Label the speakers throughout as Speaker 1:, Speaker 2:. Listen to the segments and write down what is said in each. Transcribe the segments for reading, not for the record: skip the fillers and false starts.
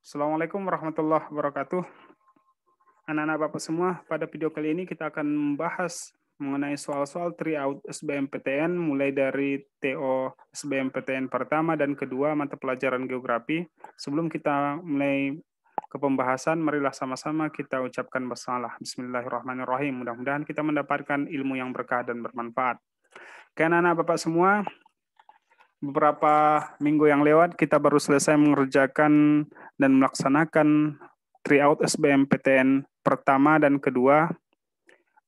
Speaker 1: Assalamualaikum warahmatullahi wabarakatuh. Anak-anak Bapak semua, pada video kali ini kita akan membahas mengenai soal-soal tryout SBMPTN mulai dari TO SBMPTN pertama dan kedua mata pelajaran geografi. Sebelum kita mulai ke pembahasan, marilah sama-sama kita ucapkan basmalah. Bismillahirrahmanirrahim. Mudah-mudahan kita mendapatkan ilmu yang berkah dan bermanfaat. Oke, anak-anak Bapak semua, beberapa minggu yang lewat kita baru selesai mengerjakan dan melaksanakan tryout SBMPTN pertama dan kedua.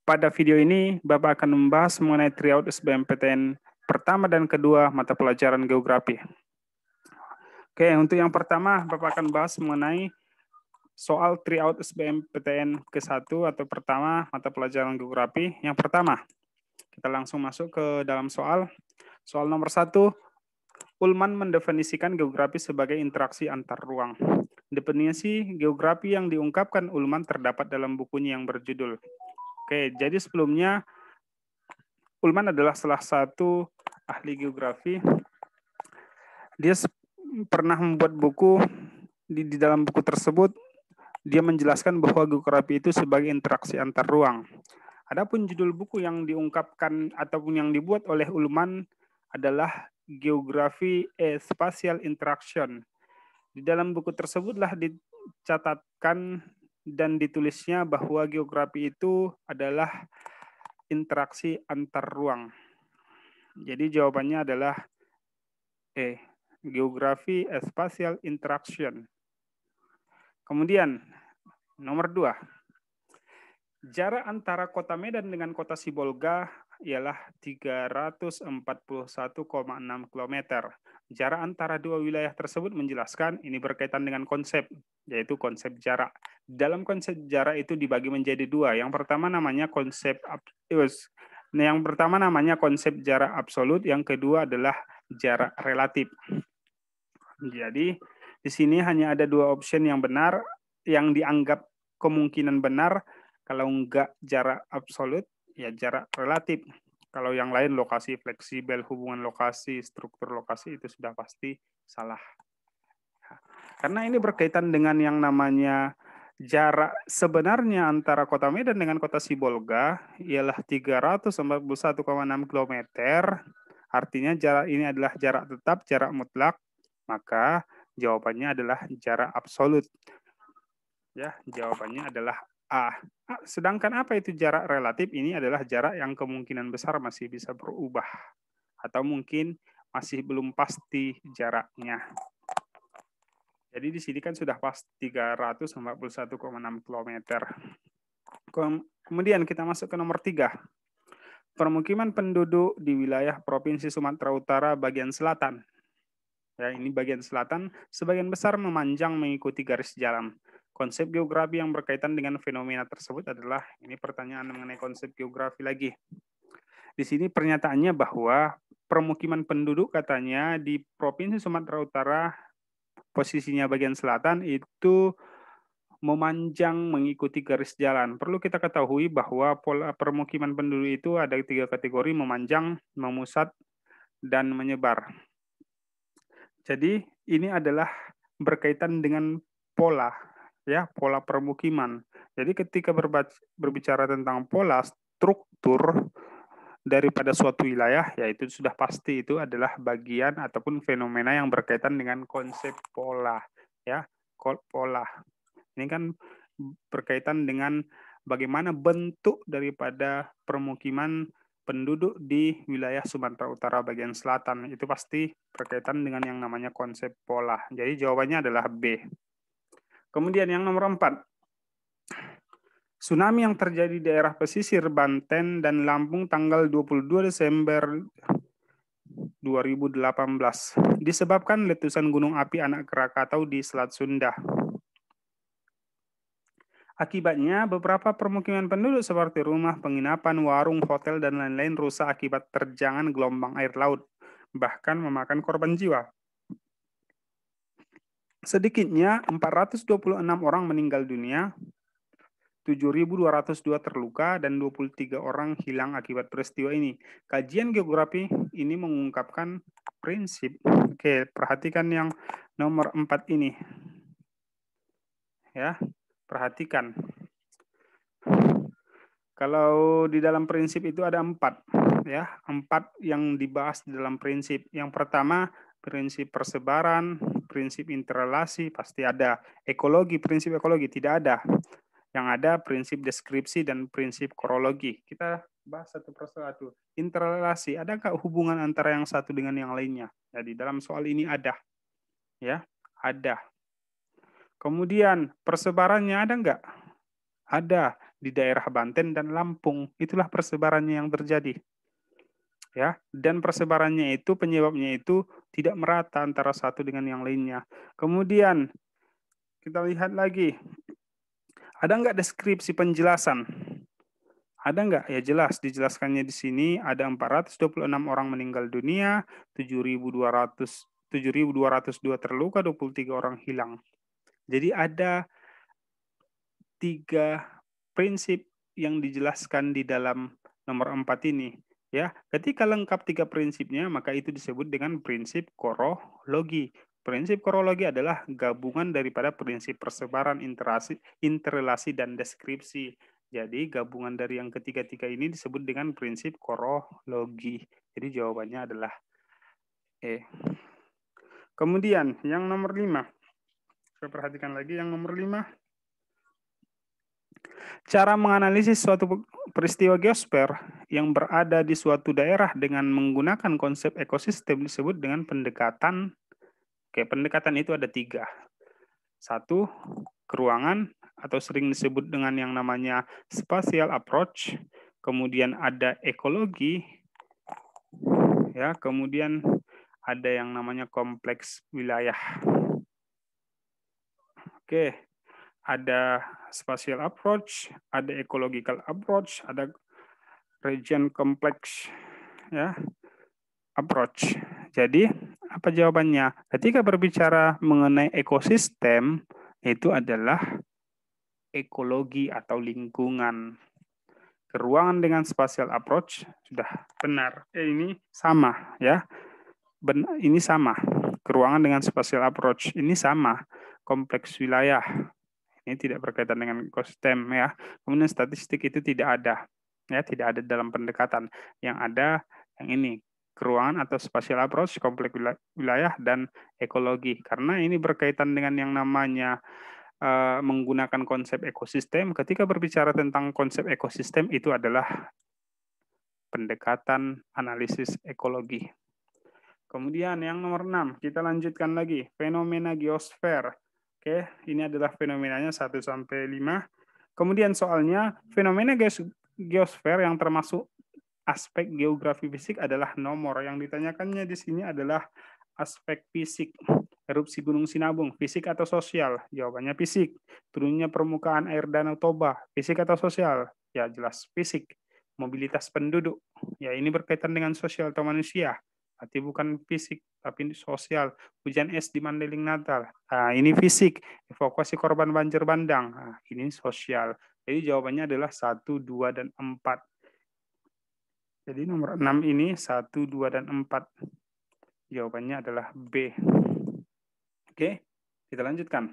Speaker 1: Pada video ini, Bapak akan membahas mengenai tryout SBMPTN pertama dan kedua mata pelajaran geografi. Oke, untuk yang pertama, Bapak akan bahas mengenai soal tryout SBMPTN ke-1 atau pertama mata pelajaran geografi. Yang pertama, kita langsung masuk ke dalam soal. Soal nomor 1, Ullmann mendefinisikan geografi sebagai interaksi antar ruang. Definisi geografi yang diungkapkan Ullmann terdapat dalam bukunya yang berjudul. Oke, jadi sebelumnya Ullmann adalah salah satu ahli geografi. Dia pernah membuat buku, di dalam buku tersebut dia menjelaskan bahwa geografi itu sebagai interaksi antar ruang. Adapun judul buku yang diungkapkan ataupun yang dibuat oleh Ullmann adalah Geografi Spatial Interaction. Di dalam buku tersebutlah dicatatkan dan ditulisnya bahwa geografi itu adalah interaksi antar ruang. Jadi jawabannya adalah Geografi Spatial Interaction. Kemudian, nomor 2. Jarak antara kota Medan dengan kota Sibolga ialah 341,6 km. Jarak antara dua wilayah tersebut menjelaskan, ini berkaitan dengan konsep, yaitu konsep jarak. Dalam konsep jarak itu dibagi menjadi dua. Yang pertama namanya konsep jarak absolut, yang kedua adalah jarak relatif. Jadi, di sini hanya ada dua option yang benar, yang dianggap kemungkinan benar. Kalau enggak jarak absolut, ya jarak relatif. Kalau yang lain lokasi fleksibel, hubungan lokasi, struktur lokasi, itu sudah pasti salah. Karena ini berkaitan dengan yang namanya jarak sebenarnya antara kota Medan dengan kota Sibolga ialah 341,6 km. Artinya jarak ini adalah jarak tetap, jarak mutlak. Maka jawabannya adalah jarak absolut. Ya, jawabannya adalah A. Sedangkan apa itu jarak relatif? Ini adalah jarak yang kemungkinan besar masih bisa berubah. Atau mungkin masih belum pasti jaraknya. Jadi di sini kan sudah pas 341,6 km. Kemudian kita masuk ke nomor 3. Permukiman penduduk di wilayah Provinsi Sumatera Utara bagian selatan. Ya, ini bagian selatan, sebagian besar memanjang mengikuti garis jalan. Konsep geografi yang berkaitan dengan fenomena tersebut adalah, ini pertanyaan mengenai konsep geografi lagi. Di sini pernyataannya bahwa permukiman penduduk katanya di Provinsi Sumatera Utara, posisinya bagian selatan, itu memanjang mengikuti garis jalan. Perlu kita ketahui bahwa pola permukiman penduduk itu ada 3 kategori: memanjang, memusat, dan menyebar. Jadi ini adalah berkaitan dengan pola, ya, pola permukiman. Jadi ketika berbicara tentang pola struktur daripada suatu wilayah, yaitu sudah pasti itu adalah bagian ataupun fenomena yang berkaitan dengan konsep pola, ya, pola. Ini kan berkaitan dengan bagaimana bentuk daripada permukiman penduduk di wilayah Sumatera Utara bagian selatan. Itu pasti berkaitan dengan yang namanya konsep pola. Jadi jawabannya adalah B. Kemudian yang nomor 4. Tsunami yang terjadi di daerah pesisir Banten dan Lampung tanggal 22 Desember 2018 disebabkan letusan gunung api anak Krakatau di Selat Sunda. Akibatnya, beberapa permukiman penduduk seperti rumah, penginapan, warung, hotel, dan lain-lain rusak akibat terjangan gelombang air laut, bahkan memakan korban jiwa. Sedikitnya 426 orang meninggal dunia, 7.202 terluka, dan 23 orang hilang akibat peristiwa ini. Kajian geografi ini mengungkapkan prinsip. Oke, perhatikan yang nomor 4 ini. Ya, perhatikan. Kalau di dalam prinsip itu ada 4, ya, 4 yang dibahas di dalam prinsip. Yang pertama, prinsip persebaran, prinsip interrelasi, pasti ada. Ekologi, prinsip ekologi, tidak ada. Yang ada prinsip deskripsi dan prinsip korologi. Kita bahas satu persatu. Interrelasi, adakah hubungan antara yang satu dengan yang lainnya? Jadi dalam soal ini ada, ya, ada. Kemudian persebarannya ada enggak? Ada di daerah Banten dan Lampung. Itulah persebarannya yang terjadi. Ya, dan persebarannya itu penyebabnya itu tidak merata antara satu dengan yang lainnya. Kemudian kita lihat lagi, ada enggak deskripsi penjelasan? Ada enggak? Ya jelas, dijelaskannya di sini ada 426 orang meninggal dunia, 7.202 terluka, 23 orang hilang. Jadi ada 3 prinsip yang dijelaskan di dalam nomor 4 ini. Ya, ketika lengkap 3 prinsipnya, maka itu disebut dengan prinsip korologi. Prinsip korologi adalah gabungan daripada prinsip persebaran, interrelasi, dan deskripsi. Jadi gabungan dari yang ketiga-tiga ini disebut dengan prinsip korologi. Jadi jawabannya adalah E. Kemudian yang nomor 5. Saya perhatikan lagi yang nomor 5. Cara menganalisis suatu peristiwa geosfer yang berada di suatu daerah dengan menggunakan konsep ekosistem disebut dengan pendekatan. Oke, pendekatan itu ada 3. 1, keruangan atau sering disebut dengan yang namanya spatial approach. Kemudian ada ekologi, ya. Kemudian ada yang namanya kompleks wilayah. Oke, ada spatial approach, ada ecological approach, ada region complex, ya, approach. Jadi apa jawabannya? Ketika berbicara mengenai ekosistem, itu adalah ekologi atau lingkungan. Keruangan dengan spatial approach sudah benar. Ini sama, ya. Ini sama. Keruangan dengan spatial approach ini sama. Kompleks wilayah ini tidak berkaitan dengan ekosistem, ya. Kemudian statistik itu tidak ada, ya, tidak ada dalam pendekatan. Yang ada yang ini, keruangan atau spatial approach, kompleks wilayah, dan ekologi. Karena ini berkaitan dengan yang namanya menggunakan konsep ekosistem. Ketika berbicara tentang konsep ekosistem itu adalah pendekatan analisis ekologi. Kemudian yang nomor 6, kita lanjutkan lagi, fenomena geosfer. Oke, ini adalah fenomenanya 1 sampai 5. Kemudian soalnya fenomena geosfer yang termasuk aspek geografi fisik adalah nomor. Yang ditanyakannya di sini adalah aspek fisik. Erupsi Gunung Sinabung, fisik atau sosial? Jawabannya fisik. Turunnya permukaan air Danau Toba, fisik atau sosial? Ya jelas fisik. Mobilitas penduduk, ya ini berkaitan dengan sosial atau manusia. Berarti bukan fisik, tapi sosial. Hujan es di Mandailing Natal, nah, ini fisik. Evakuasi korban banjir bandang, nah, ini sosial. Jadi jawabannya adalah 1, 2, dan 4. Jadi nomor 6 ini 1, 2, dan 4. Jawabannya adalah B. Oke, kita lanjutkan.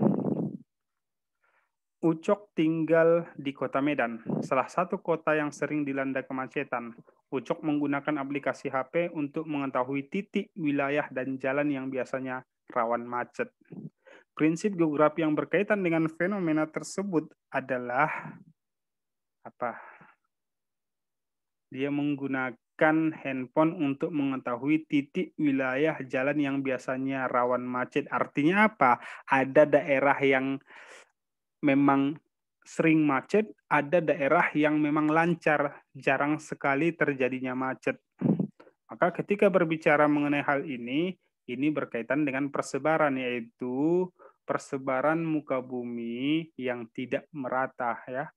Speaker 1: Ucok tinggal di kota Medan, salah satu kota yang sering dilanda kemacetan. Ucok menggunakan aplikasi HP untuk mengetahui titik, wilayah, dan jalan yang biasanya rawan macet. Prinsip geografi yang berkaitan dengan fenomena tersebut adalah apa? Dia menggunakan handphone untuk mengetahui titik, wilayah, jalan yang biasanya rawan macet. Artinya apa? Ada daerah yang memang sering macet, ada daerah yang memang lancar, jarang sekali terjadinya macet. Maka ketika berbicara mengenai hal ini berkaitan dengan persebaran, yaitu persebaran muka bumi yang tidak merata, ya.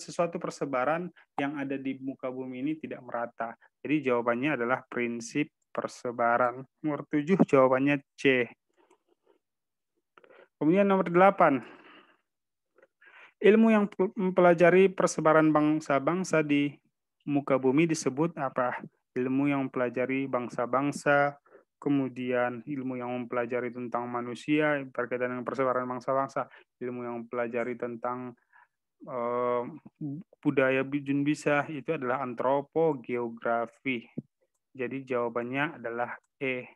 Speaker 1: Sesuatu persebaran yang ada di muka bumi ini tidak merata. Jadi jawabannya adalah prinsip persebaran. Nomor 7 jawabannya C. Kemudian nomor 8. Ilmu yang mempelajari persebaran bangsa-bangsa di muka bumi disebut apa? Ilmu yang mempelajari bangsa-bangsa kemudian ilmu yang mempelajari tentang manusia berkaitan dengan persebaran bangsa-bangsa, ilmu yang mempelajari tentang eh, budaya bijun bisa, itu adalah antropogeografi. Jadi jawabannya adalah E.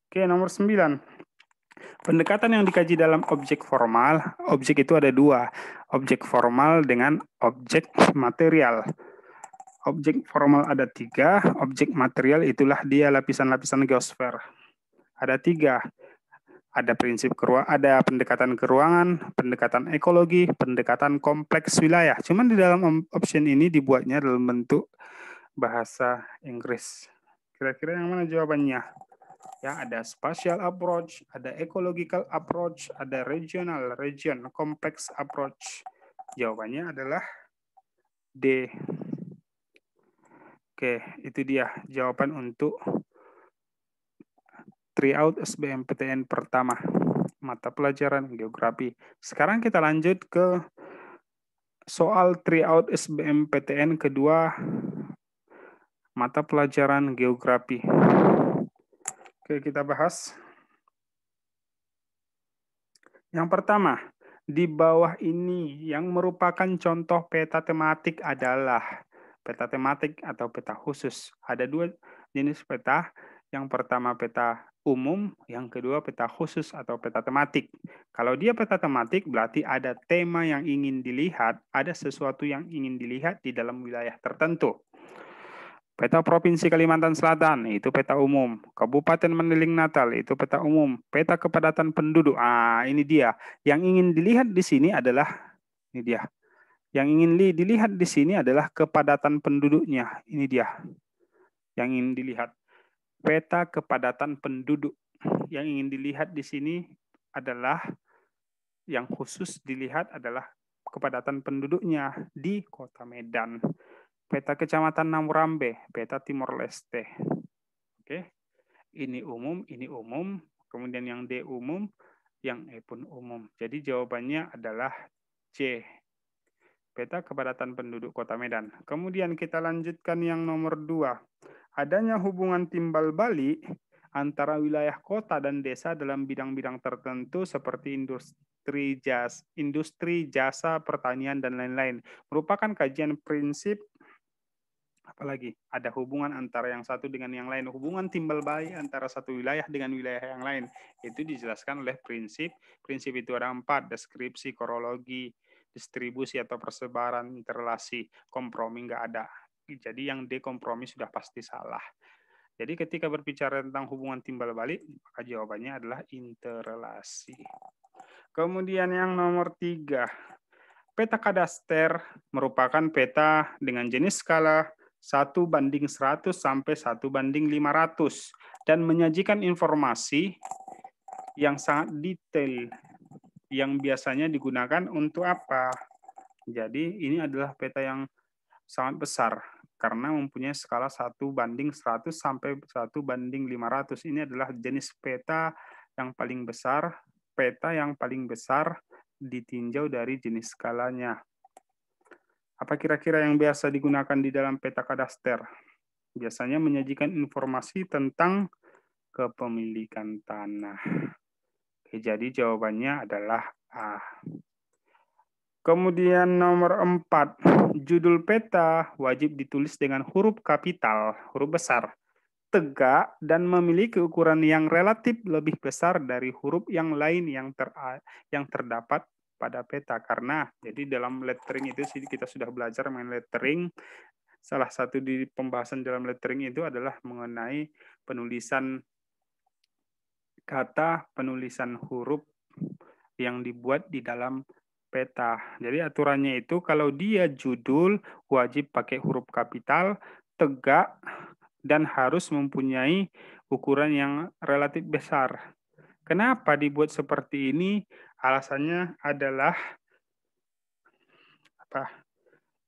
Speaker 1: Oke, nomor 9. Pendekatan yang dikaji dalam objek formal, objek itu ada dua, objek formal dengan objek material. Objek formal ada 3, objek material itulah dia lapisan-lapisan geosfer. Ada 3, ada prinsip ada pendekatan keruangan, pendekatan ekologi, pendekatan kompleks wilayah. Cuman di dalam option ini dibuatnya dalam bentuk bahasa Inggris. Kira-kira yang mana jawabannya? Ya, ada spatial approach, ada ecological approach, ada regional, complex approach. Jawabannya adalah D. Oke, itu dia jawaban untuk tryout SBMPTN pertama, mata pelajaran geografi. Sekarang kita lanjut ke soal tryout SBMPTN kedua, mata pelajaran geografi. Oke, kita bahas. Yang pertama, di bawah ini yang merupakan contoh peta tematik adalah peta tematik atau peta khusus. Ada 2 jenis peta. Yang pertama peta umum, yang kedua peta khusus atau peta tematik. Kalau dia peta tematik berarti ada tema yang ingin dilihat, ada sesuatu yang ingin dilihat di dalam wilayah tertentu. Peta Provinsi Kalimantan Selatan, itu peta umum. Kabupaten Mandailing Natal, itu peta umum. Peta kepadatan penduduk, ini dia. Yang ingin dilihat di sini adalah, ini dia. Yang ingin dilihat di sini adalah kepadatan penduduknya, ini dia. Yang ingin dilihat. Peta kepadatan penduduk. Yang ingin dilihat di sini adalah, yang khusus dilihat adalah kepadatan penduduknya di Kota Medan. Peta Kecamatan Namurambe, peta Timor Leste. Oke. Ini umum, kemudian yang D umum, yang E pun umum. Jadi jawabannya adalah C. Peta kepadatan penduduk Kota Medan. Kemudian kita lanjutkan yang nomor 2. Adanya hubungan timbal balik antara wilayah kota dan desa dalam bidang-bidang tertentu seperti industri, jasa, pertanian, dan lain-lain. Merupakan kajian prinsip. Apalagi ada hubungan antara yang satu dengan yang lain, hubungan timbal balik antara satu wilayah dengan wilayah yang lain, itu dijelaskan oleh prinsip. Prinsip itu ada 4, deskripsi, korologi, distribusi atau persebaran, interrelasi, kompromi nggak ada. Jadi yang D kompromi sudah pasti salah. Jadi ketika berbicara tentang hubungan timbal balik, maka jawabannya adalah interrelasi. Kemudian yang nomor 3, peta kadaster merupakan peta dengan jenis skala 1:100 sampai 1:500 dan menyajikan informasi yang sangat detail yang biasanya digunakan untuk apa? Jadi ini adalah peta yang sangat besar karena mempunyai skala 1:100 sampai 1:500. Ini adalah jenis peta yang paling besar, peta yang paling besar ditinjau dari jenis skalanya. Apa kira-kira yang biasa digunakan di dalam peta kadaster? Biasanya menyajikan informasi tentang kepemilikan tanah. Oke, jadi jawabannya adalah A. Kemudian nomor 4, judul peta wajib ditulis dengan huruf kapital, huruf besar, tegak, dan memiliki ukuran yang relatif lebih besar dari huruf yang lain yang terdapat pada peta. Karena jadi dalam lettering itu kita sudah belajar mengenai lettering. Salah satu di pembahasan dalam lettering itu adalah mengenai penulisan kata, penulisan huruf yang dibuat di dalam peta. Jadi aturannya itu kalau dia judul wajib pakai huruf kapital, tegak, dan harus mempunyai ukuran yang relatif besar. Kenapa dibuat seperti ini? Alasannya adalah apa?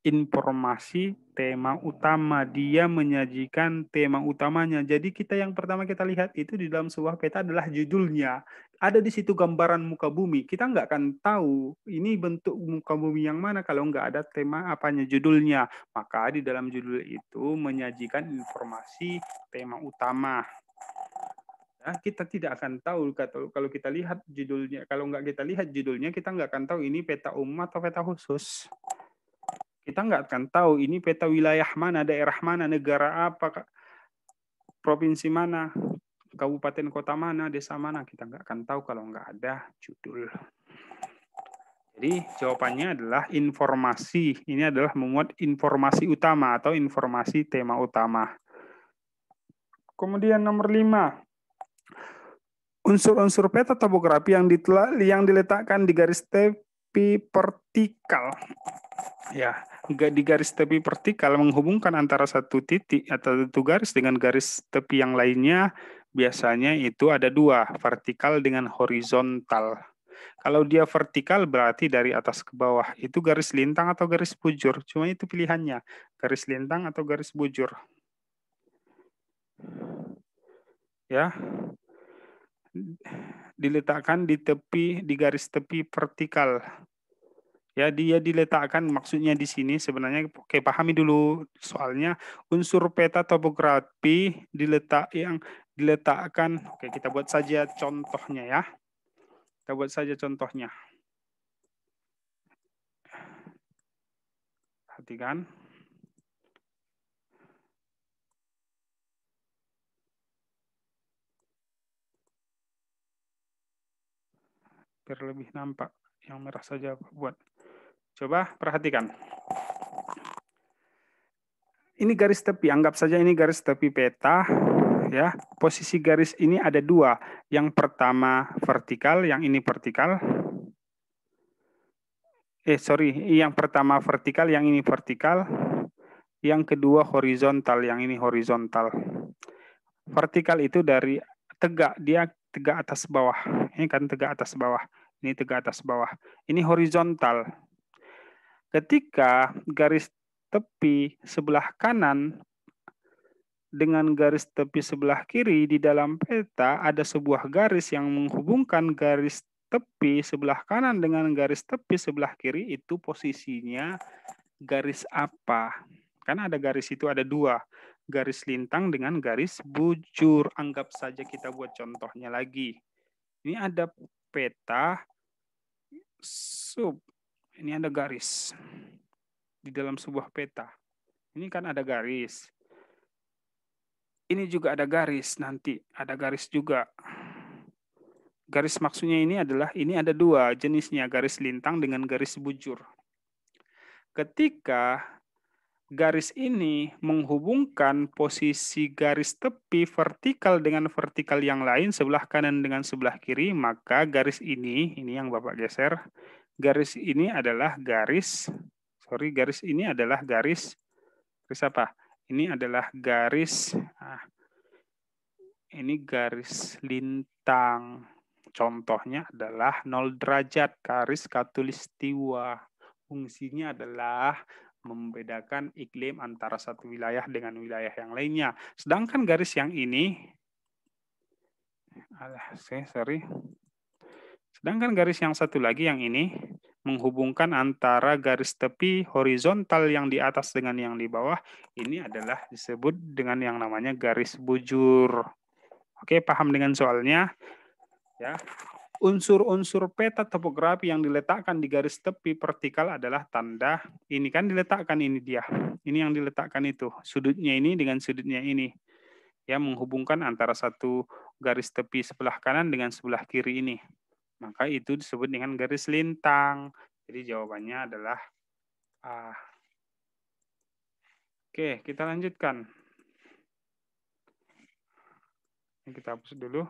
Speaker 1: informasi tema utama. Dia menyajikan tema utamanya. Jadi kita yang pertama kita lihat itu di dalam sebuah peta adalah judulnya. Ada di situ gambaran muka bumi. Kita nggak akan tahu ini bentuk muka bumi yang mana kalau nggak ada tema apanya judulnya. Maka di dalam judul itu menyajikan informasi tema utama. Ya, kita tidak akan tahu kalau kita lihat judulnya. Kalau nggak kita lihat judulnya, kita nggak akan tahu ini peta umum atau peta khusus. Kita nggak akan tahu ini peta wilayah mana, daerah mana, negara apa, provinsi mana, kabupaten kota mana, desa mana. Kita nggak akan tahu kalau nggak ada judul. Jadi jawabannya adalah informasi. Ini adalah memuat informasi utama atau informasi tema utama. Kemudian nomor 5. Unsur-unsur peta topografi yang diletakkan di garis tepi vertikal. Ya, di garis tepi vertikal menghubungkan antara satu titik atau satu garis dengan garis tepi yang lainnya. Biasanya itu ada 2, vertikal dengan horizontal. Kalau dia vertikal berarti dari atas ke bawah. Itu garis lintang atau garis bujur. Cuma itu pilihannya, garis lintang atau garis bujur. Ya. Diletakkan di garis tepi vertikal. Ya, dia diletakkan maksudnya di sini sebenarnya, oke, pahami dulu soalnya unsur peta topografi diletakkan, oke, kita buat saja contohnya ya. Kita buat saja contohnya. Perhatikan. Biar lebih nampak, yang merah saja buat. Coba perhatikan. Ini garis tepi, anggap saja ini garis tepi peta. Ya, posisi garis ini ada 2. Yang pertama vertikal, yang ini vertikal. Yang pertama vertikal, yang ini vertikal. Yang kedua horizontal, yang ini horizontal. Vertikal itu dari tegak, dia tegak atas bawah. Ini kan tegak atas bawah. Ini tegak atas bawah. Ini horizontal. Ketika garis tepi sebelah kanan dengan garis tepi sebelah kiri di dalam peta ada sebuah garis yang menghubungkan garis tepi sebelah kanan dengan garis tepi sebelah kiri, itu posisinya garis apa? Kan ada garis itu ada 2, garis lintang dengan garis bujur. Anggap saja kita buat contohnya lagi. Ini ada peta ini ada garis di dalam sebuah peta. Ini kan ada garis. Ini juga ada garis, nanti ada garis juga. Garis maksudnya ini ada 2 jenisnya, garis lintang dengan garis bujur. Ketika garis ini menghubungkan posisi garis tepi vertikal dengan vertikal yang lain, sebelah kanan dengan sebelah kiri, maka garis ini yang Bapak geser, garis ini adalah garis apa? Ini adalah garis, ini garis lintang. Contohnya adalah 0 derajat, garis khatulistiwa. Fungsinya adalah membedakan iklim antara satu wilayah dengan wilayah yang lainnya. Sedangkan garis yang ini, sedangkan garis yang satu lagi yang ini menghubungkan antara garis tepi horizontal yang di atas dengan yang di bawah, ini adalah disebut dengan yang namanya garis bujur. Oke, paham dengan soalnya? Ya. Unsur-unsur peta topografi yang diletakkan di garis tepi vertikal adalah tanda, ini kan diletakkan, ini dia. Ini yang diletakkan itu, sudutnya ini dengan sudutnya ini. Ya, menghubungkan antara satu garis tepi sebelah kanan dengan sebelah kiri ini. Maka itu disebut dengan garis lintang. Jadi jawabannya adalah A. Oke, kita lanjutkan. Ini kita hapus dulu.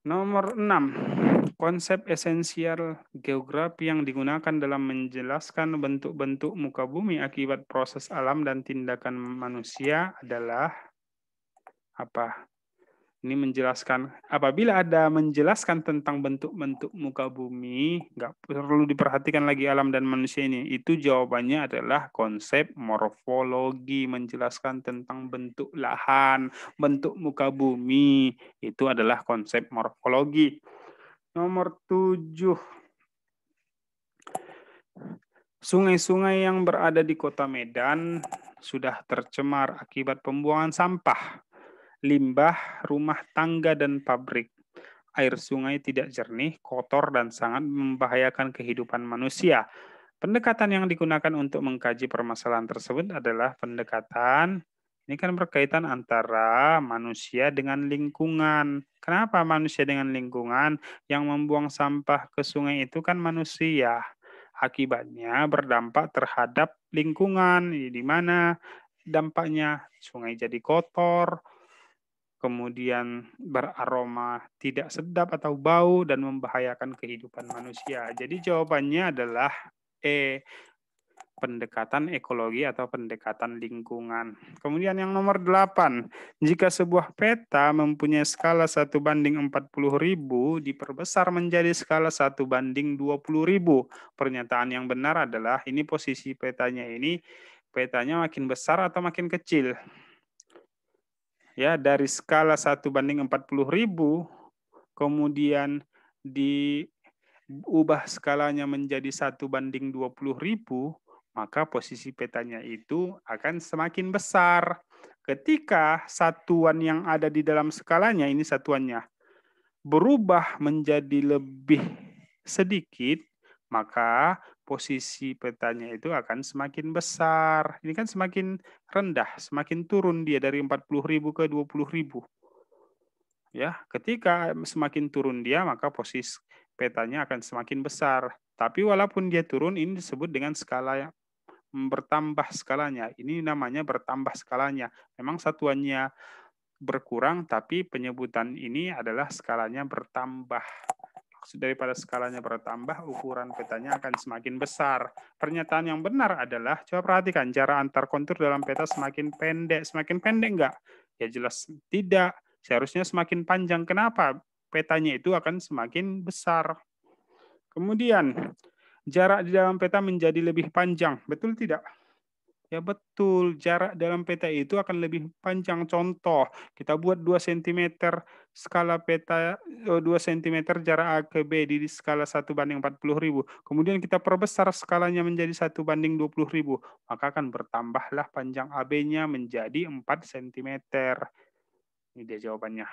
Speaker 1: Nomor 6. Konsep esensial geografi yang digunakan dalam menjelaskan bentuk-bentuk muka bumi akibat proses alam dan tindakan manusia adalah apa? Ini menjelaskan, apabila ada menjelaskan tentang bentuk-bentuk muka bumi, nggak perlu diperhatikan lagi alam dan manusia ini. Itu jawabannya adalah konsep morfologi, menjelaskan tentang bentuk lahan, bentuk muka bumi. Itu adalah konsep morfologi. Nomor 7. Sungai-sungai yang berada di Kota Medan sudah tercemar akibat pembuangan sampah, limbah, rumah tangga, dan pabrik. Air sungai tidak jernih, kotor, dan sangat membahayakan kehidupan manusia. Pendekatan yang digunakan untuk mengkaji permasalahan tersebut adalah pendekatan, ini kan berkaitan antara manusia dengan lingkungan. Kenapa manusia dengan lingkungan? Yang membuang sampah ke sungai itu kan manusia. Akibatnya berdampak terhadap lingkungan, di mana dampaknya sungai jadi kotor, kemudian beraroma tidak sedap atau bau dan membahayakan kehidupan manusia. Jadi jawabannya adalah E, pendekatan ekologi atau pendekatan lingkungan. Kemudian yang nomor 8, jika sebuah peta mempunyai skala 1/40.000 diperbesar menjadi skala 1/20.000. Pernyataan yang benar adalah ini posisi petanya ini, petanya makin besar atau makin kecil. Ya, dari skala 1/40.000, kemudian diubah skalanya menjadi 1/20.000, maka posisi petanya itu akan semakin besar. Ketika satuan yang ada di dalam skalanya, ini satuannya, berubah menjadi lebih sedikit, maka posisi petanya itu akan semakin besar. Ini kan semakin rendah, semakin turun dia dari 40.000 ke 20.000. Ya, ketika semakin turun dia, maka posisi petanya akan semakin besar. Tapi walaupun dia turun, ini disebut dengan skala yang bertambah skalanya. Ini namanya bertambah skalanya. Memang satuannya berkurang, tapi penyebutan ini adalah skalanya bertambah. Maksud daripada skalanya bertambah, ukuran petanya akan semakin besar. Pernyataan yang benar adalah, coba perhatikan, jarak antar kontur dalam peta semakin pendek. Semakin pendek enggak? Ya jelas tidak. Seharusnya semakin panjang. Kenapa? Petanya itu akan semakin besar. Kemudian, jarak di dalam peta menjadi lebih panjang. Betul tidak? Ya betul, jarak dalam peta itu akan lebih panjang. Contoh, kita buat 2 cm skala peta, 2 cm jarak A ke B di skala 1/40.000. Kemudian kita perbesar skalanya menjadi 1/20.000. Maka akan bertambahlah panjang AB-nya menjadi 4 cm. Ini dia jawabannya.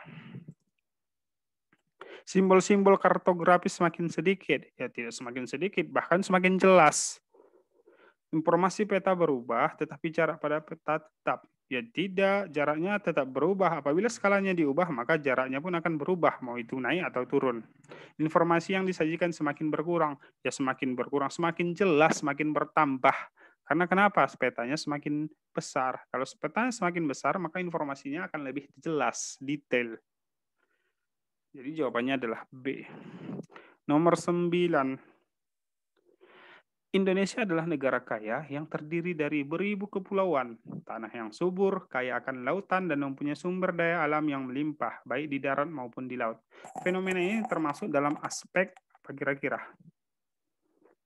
Speaker 1: Simbol-simbol kartografis semakin sedikit. Ya tidak semakin sedikit, bahkan semakin jelas. Informasi peta berubah, tetapi jarak pada peta tetap. Ya tidak, jaraknya tetap berubah. Apabila skalanya diubah, maka jaraknya pun akan berubah, mau itu naik atau turun. Informasi yang disajikan semakin berkurang, ya semakin berkurang, semakin jelas, semakin bertambah. Karena kenapa? Petanya semakin besar. Kalau petanya semakin besar, maka informasinya akan lebih jelas, detail. Jadi jawabannya adalah B. Nomor 9. Indonesia adalah negara kaya yang terdiri dari beribu kepulauan, tanah yang subur, kaya akan lautan, dan mempunyai sumber daya alam yang melimpah, baik di darat maupun di laut. Fenomena ini termasuk dalam aspek apa kira-kira?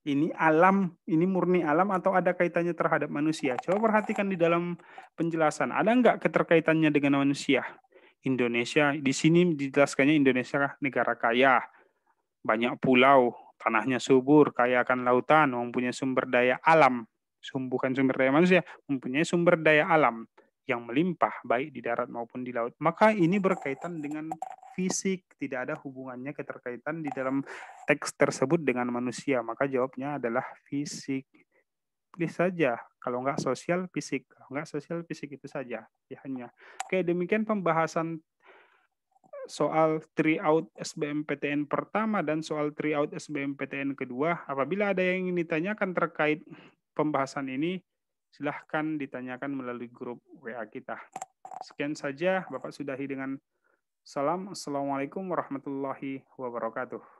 Speaker 1: Ini alam, ini murni alam atau ada kaitannya terhadap manusia? Coba perhatikan di dalam penjelasan, ada nggak keterkaitannya dengan manusia? Indonesia, di sini dijelaskannya Indonesia negara kaya, banyak pulau, tanahnya subur, kaya akan lautan, mempunyai sumber daya alam, bukan sumber daya manusia, mempunyai sumber daya alam yang melimpah, baik di darat maupun di laut. Maka ini berkaitan dengan fisik, tidak ada hubungannya keterkaitan di dalam teks tersebut dengan manusia. Maka jawabnya adalah fisik. Pilih saja, kalau nggak sosial, fisik. Kalau nggak sosial, fisik itu saja pilihannya. Oke, demikian pembahasan soal tryout SBMPTN pertama dan soal tryout SBMPTN kedua. Apabila ada yang ingin ditanyakan terkait pembahasan ini, silahkan ditanyakan melalui grup WA kita. Sekian saja, Bapak sudahi dengan salam. Assalamualaikum warahmatullahi wabarakatuh.